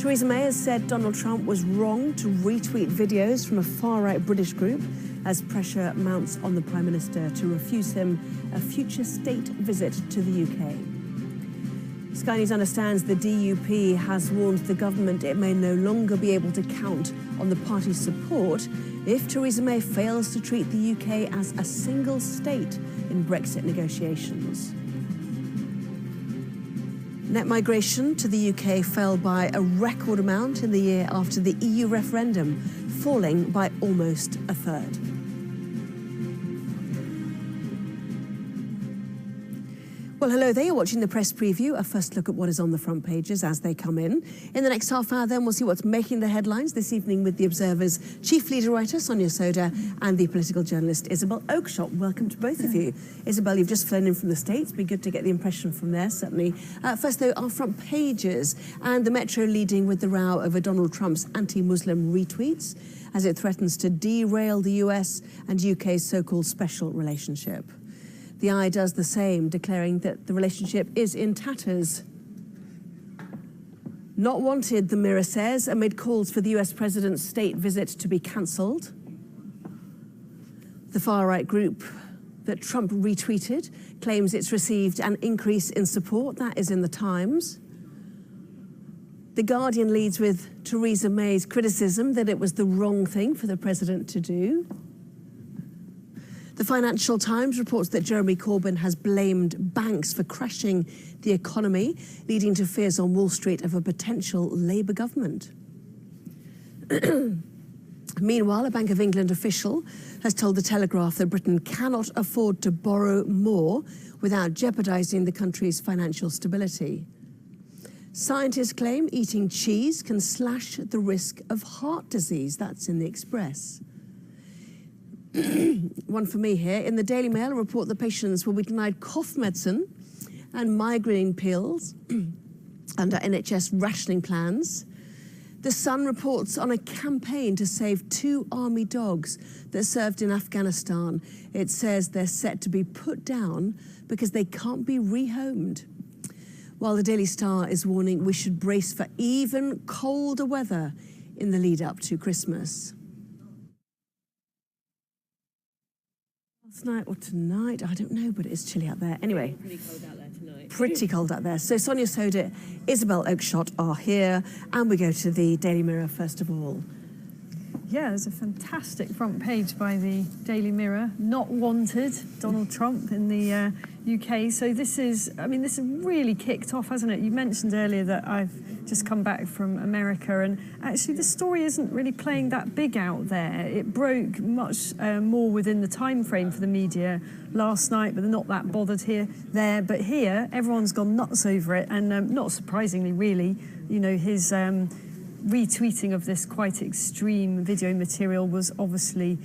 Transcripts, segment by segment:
Theresa May has said Donald Trump was wrong to retweet videos from a far-right British group as pressure mounts on the Prime Minister to refuse him a future state visit to the UK. Sky News understands the DUP has warned the government it may no longer be able to count on the party's support if Theresa May fails to treat the UK as a single state in Brexit negotiations. Net migration to the UK fell by a record amount in the year after the EU referendum, falling by almost a third. Well, hello there. You're watching the press preview, a first look at what is on the front pages as they come in. In the next half hour, then, we'll see what's making the headlines this evening with the Observer's chief leader writer, Sonia Sodha, and the political journalist, Isabel Oakeshott. Welcome to both of you. Isabel, you've just flown in from the States. Be good to get the impression from there, certainly. First, though, our front pages and the Metro leading with the row over Donald Trump's anti-Muslim retweets as it threatens to derail the US and UK's so-called special relationship. The Eye does the same, declaring that the relationship is in tatters. Not wanted, the Mirror says, amid calls for the US president's state visit to be cancelled. The far-right group that Trump retweeted claims it's received an increase in support. That is in the Times. The Guardian leads with Theresa May's criticism that it was the wrong thing for the president to do. The Financial Times reports that Jeremy Corbyn has blamed banks for crashing the economy, leading to fears on Wall Street of a potential Labour government. Meanwhile, a Bank of England official has told The Telegraph that Britain cannot afford to borrow more without jeopardising the country's financial stability. Scientists claim eating cheese can slash the risk of heart disease. That's in the Express. One for me here. In the Daily Mail, a report that patients will be denied cough medicine and migraine pills under NHS rationing plans. The Sun reports on a campaign to save 2 army dogs that served in Afghanistan. It says they're set to be put down because they can't be rehomed. While the Daily Star is warning we should brace for even colder weather in the lead up to Christmas. Last night or tonight, I don't know, but it's chilly out there. Anyway, pretty cold out there tonight. Pretty cold out there. So Sonia Sodha, Isabel Oakeshott are here, and we go to the Daily Mirror first of all. Yeah, there's a fantastic front page by the Daily Mirror. Not wanted, Donald Trump in the UK. So this is, I mean, this has really kicked off, hasn't it? You mentioned earlier that I've just come back from America, and actually the story isn't really playing that big out there. It broke much more within the time frame for the media last night, but they're not that bothered there. But here, everyone's gone nuts over it, and not surprisingly, really, you know, his retweeting of this quite extreme video material was obviously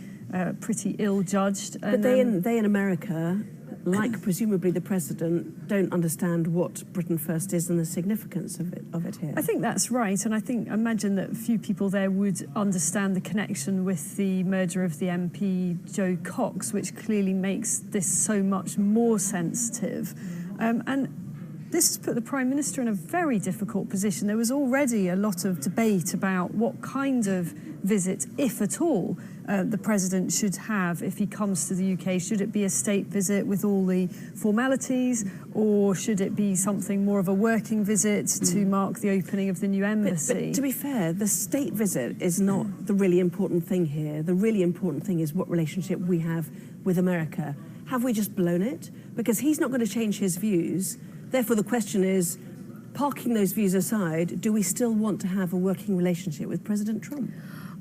pretty ill-judged. But they in America, like presumably the president, don't understand what Britain First is and the significance of it here. I think that's right, and I imagine that few people there would understand the connection with the murder of the MP Joe Cox, which clearly makes this so much more sensitive. And this has put the Prime Minister in a very difficult position. There was already a lot of debate about what kind of visit, if at all, the President should have if he comes to the UK. Should it be a state visit with all the formalities, or should it be something more of a working visit to mark the opening of the new embassy? But to be fair, the state visit is not the really important thing here. The really important thing is what relationship we have with America. Have we just blown it? Because he's not going to change his views. Therefore, the question is, parking those views aside, do we still want to have a working relationship with President Trump?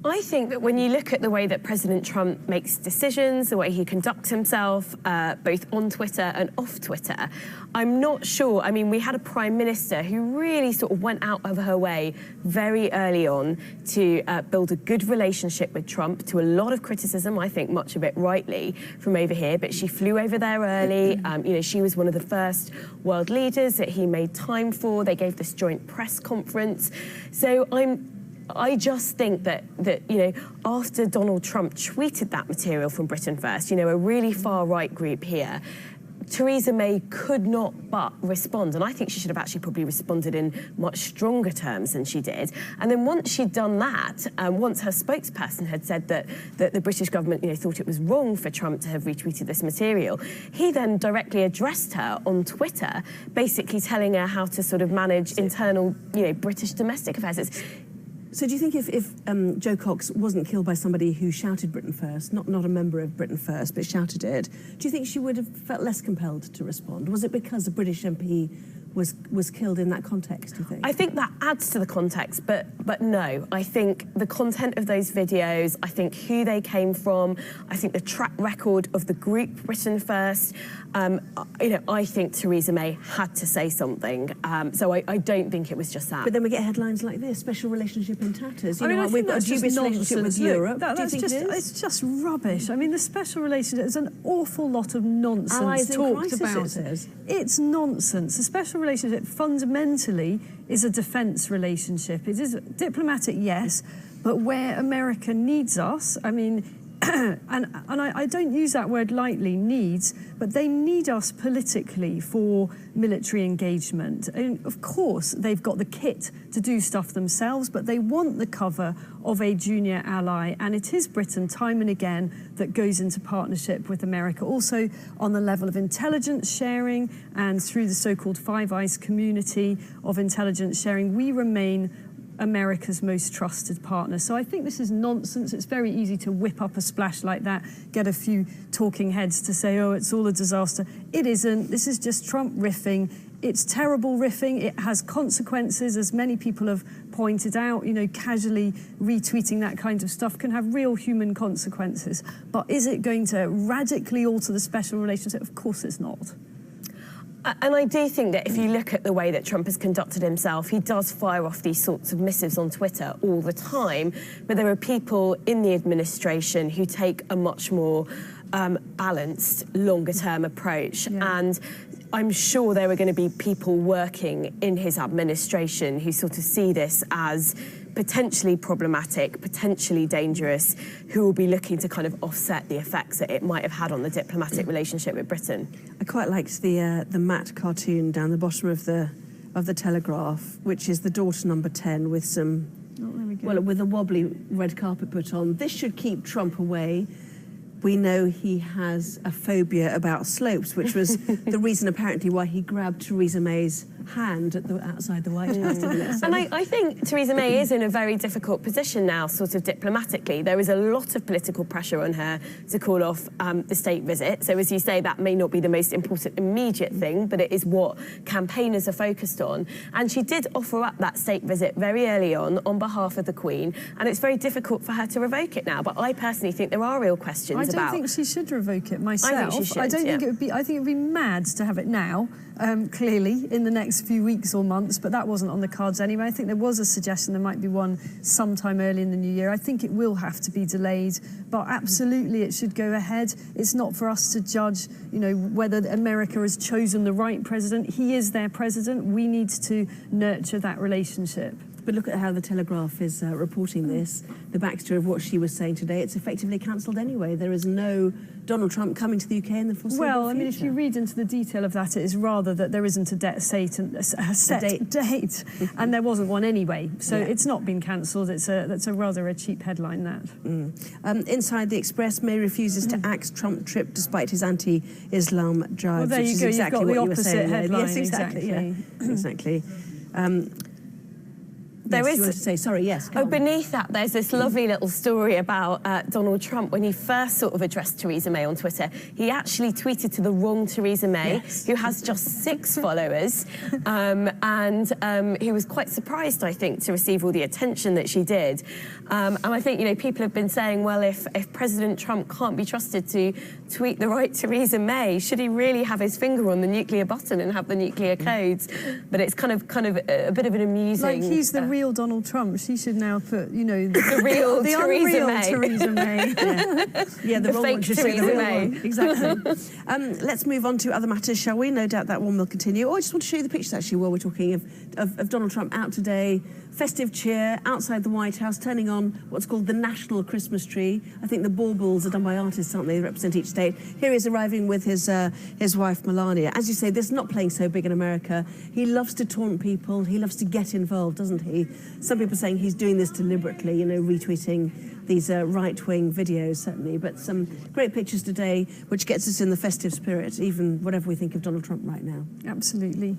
I think that when you look at the way that President Trump makes decisions, the way he conducts himself, both on Twitter and off Twitter, I'm not sure. I mean, we had a Prime Minister who really sort of went out of her way very early on to build a good relationship with Trump, to a lot of criticism, I think much of it rightly, from over here, but she flew over there early. You know, she was one of the first world leaders that he made time for. They gave this joint press conference. So I just think that, you know, after Donald Trump tweeted that material from Britain First, you know, a really far-right group here, Theresa May could not but respond, and I think she should have actually probably responded in much stronger terms than she did. And then once she'd done that, once her spokesperson had said that the British government, thought it was wrong for Trump to have retweeted this material, he then directly addressed her on Twitter, basically telling her how to sort of manage internal, British domestic affairs. So do you think if Jo Cox wasn't killed by somebody who shouted Britain First, not a member of Britain First, but shouted it, do you think she would have felt less compelled to respond? Was it because a British MP was killed in that context, do you think? I think that adds to the context, but no. I think the content of those videos, I think who they came from, I think the track record of the group Britain First, I think Theresa May had to say something. So I don't think it was just that. But then we get headlines like this, special relationship in tatters. We've got a dubious relationship with Europe. It's just rubbish. I mean, the special relationship, there's an awful lot of nonsense talked about. It's nonsense. The special relationship fundamentally is a defence relationship. It is diplomatic, yes, but where America needs us, I mean, and I don't use that word lightly, needs, but they need us politically for military engagement. And of course, they've got the kit to do stuff themselves, but they want the cover of a junior ally, and it is Britain, time and again, that goes into partnership with America. Also, on the level of intelligence sharing and through the so-called Five Eyes community of intelligence sharing, we remain America's most trusted partner. So I think this is nonsense. It's very easy to whip up a splash like that, get a few talking heads to say, oh, it's all a disaster. It isn't. This is just Trump riffing. It's terrible riffing. It has consequences, as many people have pointed out. Casually retweeting that kind of stuff can have real human consequences. But is it going to radically alter the special relationship? Of course it's not. And I do think that if you look at the way that Trump has conducted himself, he does fire off these sorts of missives on Twitter all the time. But there are people in the administration who take a much more balanced, longer-term approach. Yeah. And I'm sure there are going to be people working in his administration who sort of see this as potentially problematic, potentially dangerous, who will be looking to kind of offset the effects that it might have had on the diplomatic relationship with Britain. I quite liked the Matt cartoon down the bottom of the Telegraph, which is the daughter number 10 with some, with a wobbly red carpet put on. This should keep Trump away. We know he has a phobia about slopes, which was the reason apparently why he grabbed Theresa May's hand outside the White House, didn't it? So. And I think Theresa May is in a very difficult position now, sort of diplomatically. There is a lot of political pressure on her to call off the state visit. So as you say, that may not be the most important immediate thing, but it is what campaigners are focused on. And she did offer up that state visit very early on behalf of the Queen, and it's very difficult for her to revoke it now. But I personally think there are real questions about... I don't think she should revoke it myself. I think she should, I think it would be. I think it would be mad to have it now. Clearly, in the next few weeks or months, but that wasn't on the cards anyway. I think there was a suggestion there might be one sometime early in the new year. I think it will have to be delayed, but absolutely it should go ahead. It's not for us to judge, whether America has chosen the right president. He is their president. We need to nurture that relationship. But look at how the Telegraph is reporting this. The backstory of what she was saying today, it's effectively cancelled anyway. There is no Donald Trump coming to the UK in the foreseeable future. Well, I mean, if you read into the detail of that, it is rather that there isn't a set date, and there wasn't one anyway. So it's not been cancelled. That's a rather a cheap headline, that. Inside the Express, May refuses to axe Trump trip despite his anti-Islam drive. Well, there which you is go. Exactly You've got the what opposite you were saying headline. Yes, exactly. Yeah. Exactly. There is. You were to say, sorry, yes. Beneath that, there's this lovely little story about Donald Trump when he first sort of addressed Theresa May on Twitter. He actually tweeted to the wrong Theresa May, who has just 6 followers, and he was quite surprised, I think, to receive all the attention that she did. And I think, people have been saying, well, if President Trump can't be trusted to tweet the right Theresa May, should he really have his finger on the nuclear button and have the nuclear codes? But it's kind of a bit of an amusing... Like he's the real Donald Trump. She should now put, the real the Theresa May. Theresa May. The fake Theresa May. Exactly. Let's move on to other matters, shall we? No doubt that one will continue. Oh, I just want to show you the pictures, actually, while we're talking of Donald Trump out today festive cheer outside the White House, turning on what's called the National Christmas Tree. I think the baubles are done by artists, aren't they? They represent each state. Here he is arriving with his wife, Melania. As you say, this is not playing so big in America. He loves to taunt people. He loves to get involved, doesn't he? Some people are saying he's doing this deliberately, you know, retweeting these right-wing videos, certainly. But some great pictures today, which gets us in the festive spirit, even whatever we think of Donald Trump right now. Absolutely.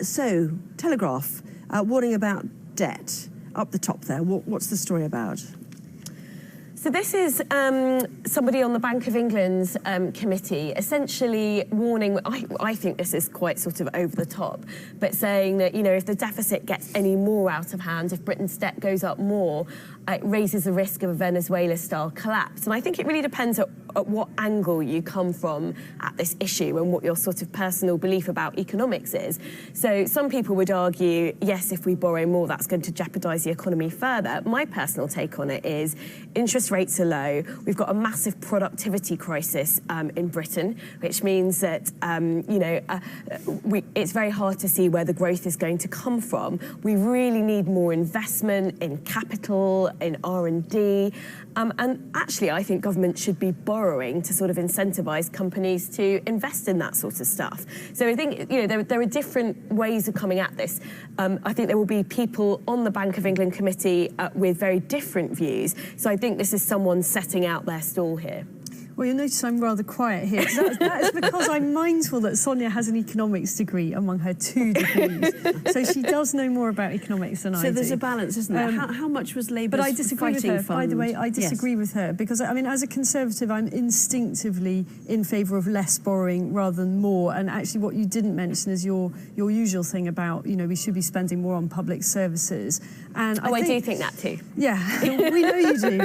So, Telegraph, warning about debt. Up the top there, what's the story about? So this is somebody on the Bank of England's committee essentially warning, I think this is quite sort of over the top, but saying that, you know, if the deficit gets any more out of hand, if Britain's debt goes up more, it raises the risk of a Venezuela-style collapse. And I think it really depends at what angle you come from at this issue and what your sort of personal belief about economics is. So some people would argue, yes, if we borrow more, that's going to jeopardise the economy further. My personal take on it is interest rates are low. We've got a massive productivity crisis in Britain, which means that it's very hard to see where the growth is going to come from. We really need more investment in capital, in R&D, and actually I think government should be borrowing to sort of incentivise companies to invest in that sort of stuff. So I think, you know, there are different ways of coming at this. I think there will be people on the Bank of England committee with very different views. So I think this is someone setting out their stall here. Well, you'll notice I'm rather quiet here. That is because I'm mindful that Sonia has an economics degree among her 2 degrees. So she does know more about economics than I do. So there's a balance, isn't there? How much was Labour's But I disagree with her. fund? By the way, I disagree with her because, I mean, as a Conservative, I'm instinctively in favour of less borrowing rather than more. And actually what you didn't mention is your usual thing about, you know, we should be spending more on public services. And I do think that too. Yeah, we know you do.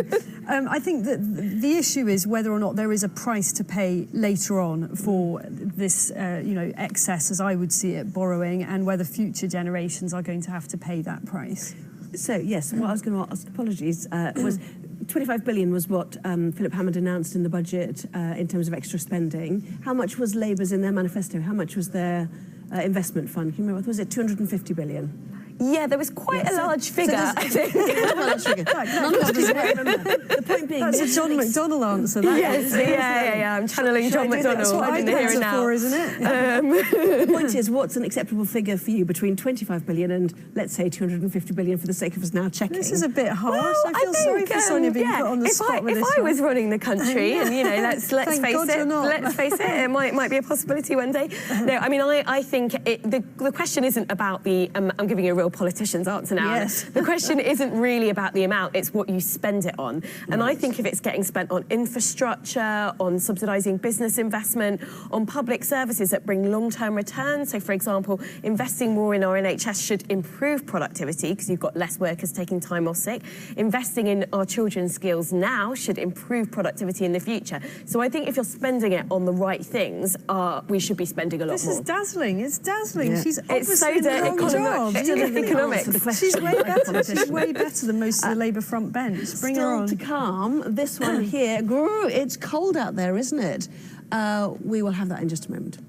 I think that the issue is whether or not there is a price to pay later on for this, excess, as I would see it, borrowing, and whether future generations are going to have to pay that price. So, yes, what I was going to ask, apologies, was 25 billion was what Philip Hammond announced in the budget in terms of extra spending. How much was Labour's in their manifesto? How much was their investment fund? Can you remember? Was it 250 billion? Yeah, there was quite a large figure, I think. None of us remember. The point being... That's a John McDonnell answer, that yes, is. Yeah, I'm channeling John McDonnell. That's what I did here and now. For, isn't it? The point is, what's an acceptable figure for you between 25 billion and, let's say, 250 billion for the sake of us now checking? This is a bit harsh. Well, I feel sorry for Sonia being put on the spot with this. If I was running the country, and, you know, let's face it, it might be a possibility one day. No, I mean, I think the question isn't about the... I'm giving you a real politician's answer now. Yes. The question isn't really about the amount, it's what you spend it on. And I think if it's getting spent on infrastructure, on subsidising business investment, on public services that bring long-term returns, so for example, investing more in our NHS should improve productivity because you've got less workers taking time off sick. Investing in our children's skills now should improve productivity in the future. So I think if you're spending it on the right things, we should be spending a lot more. This is dazzling. It's dazzling. Yeah. She's obviously it's so in the wrong job. economics. She's way better. She's way better than most of the Labour front bench. Bring her on. Still to come, this one here. It's cold out there, isn't it? We will have that in just a moment.